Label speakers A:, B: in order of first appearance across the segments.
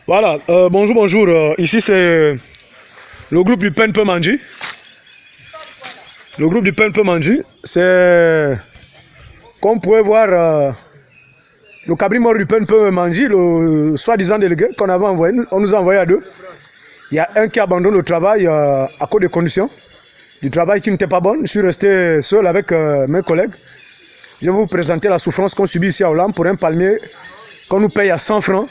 A: Voilà, bonjour, bonjour. Ici, c'est le groupe du Penpe Manji. Le groupe du Penpe Manji, c'est, comme vous pouvez voir, le cabri mort du Penpe Manji, le soi-disant délégué qu'on avait envoyé, on nous a envoyé à deux. Il y a un qui abandonne le travail à cause des conditions du travail qui n'était pas bonne. Je suis resté seul avec mes collègues. Je vais vous présenter la souffrance qu'on subit ici à Olam pour un palmier qu'on nous paye à 100 francs.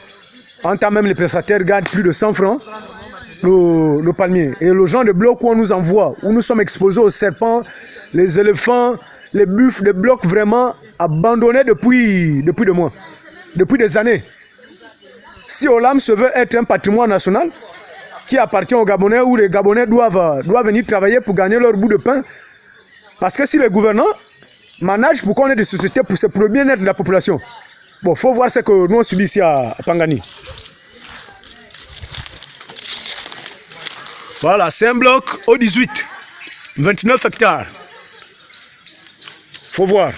A: En temps même, les prestataires gardent plus de 100 francs le palmier. Et le genre de blocs où on nous envoie, où nous sommes exposés aux serpents, les éléphants, les buffles, des blocs vraiment abandonnés depuis des mois, depuis des années. Si Olam se veut être un patrimoine national qui appartient aux Gabonais, où les Gabonais doivent venir travailler pour gagner leur bout de pain, parce que si les gouvernants managent pour qu'on ait des sociétés, c'est pour le bien-être de la population. Bon, il faut voir ce que nous on subit ici à Pangani. Voilà, c'est un bloc au 18, 29 hectares. Il faut voir.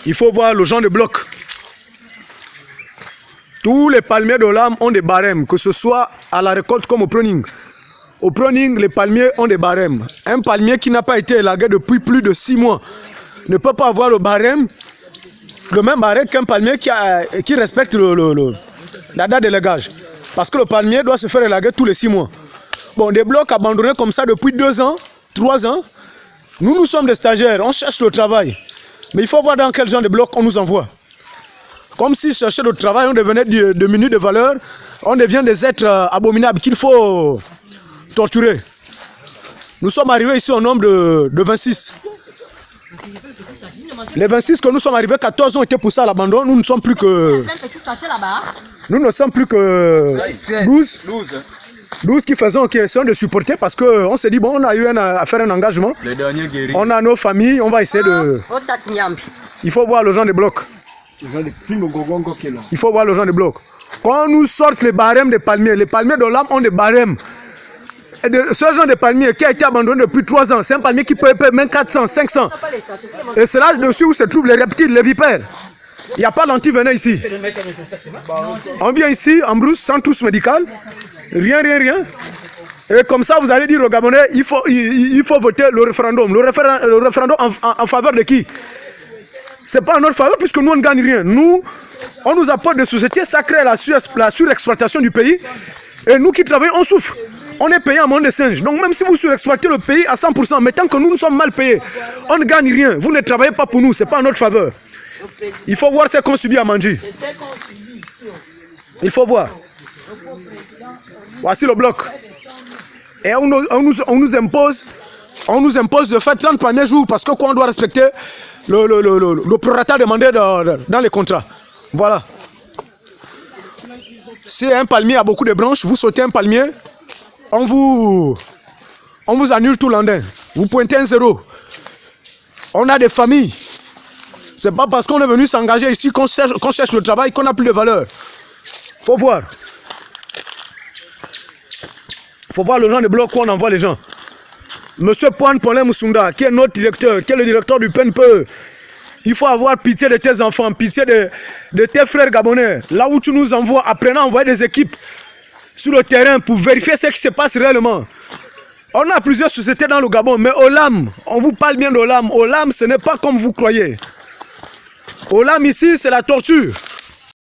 A: Il faut voir le genre de bloc. Tous les palmiers de l'âme ont des barèmes, que ce soit à la récolte comme au pruning. Au pruning, les palmiers ont des barèmes. Un palmier qui n'a pas été élagué depuis plus de 6 mois ne peut pas avoir le barème, le même barème qu'un palmier qui respecte la date d'élagage. Parce que le palmier doit se faire élaguer tous les 6 mois. Bon, des blocs abandonnés comme ça depuis 2 ans, 3 ans. Nous sommes des stagiaires, on cherche le travail. Mais il faut voir dans quel genre de bloc on nous envoie. Comme si chercher le travail, on devenait de minutes de valeur, on devient des êtres abominables qu'il faut torturer. Nous sommes arrivés ici au nombre de 26. Les 26 que nous sommes arrivés, 14 ont été poussés à l'abandon. Nous ne sommes plus que 12 qui faisons question de supporter parce qu'on s'est dit, bon, on a eu à faire un engagement. Les derniers guéris. On a nos familles, on va essayer de... Il faut voir le genre de bloc. Il faut voir le genre de bloc. Quand on nous sort les barèmes des palmiers de l'âme ont des barèmes. Et ce genre de palmier qui a été abandonné depuis 3 ans, c'est un palmier qui peut payer même 400, 500. Et c'est là dessus où se trouvent les reptiles, les vipères. Il n'y a pas d'antivenin ici. On vient ici en brousse, sans touche médicale. Rien. Et comme ça, vous allez dire aux Gabonais, il faut voter le référendum. Le référendum en faveur de qui? C'est pas en notre faveur puisque nous on ne gagne rien. Nous, on nous apporte des sociétés sacrées à la surexploitation du pays. Et nous qui travaillons, on souffre. On est payé en monde de singe. Donc même si vous surexploitez le pays à 100%, mais tant que nous sommes mal payés, on ne gagne rien. Vous ne travaillez pas pour nous, ce n'est pas en notre faveur. Il faut voir ce qu'on subit à Manji. Il faut voir. Voici le bloc. Et on nous impose de faire 30 premiers jours parce que quoi, on doit respecter le prorata demandé dans les contrats. Voilà. Si un palmier a beaucoup de branches, vous sautez un palmier, on vous annule tout l'andin. Vous pointez un 0. On a des familles. C'est pas parce qu'on est venu s'engager ici qu'on cherche le travail qu'on n'a plus de valeur. Faut voir. Faut voir le genre de bloc qu'on envoie les gens. Monsieur Poan Polin Moussunda, qui est notre directeur, qui est le directeur du PNPE, il faut avoir pitié de tes enfants, pitié de tes frères gabonais. Là où tu nous envoies, apprenant à envoyer des équipes sur le terrain pour vérifier ce qui se passe réellement. On a plusieurs sociétés dans le Gabon, mais Olam, on vous parle bien d'Olam. Olam, ce n'est pas comme vous croyez. Olam ici, c'est la torture.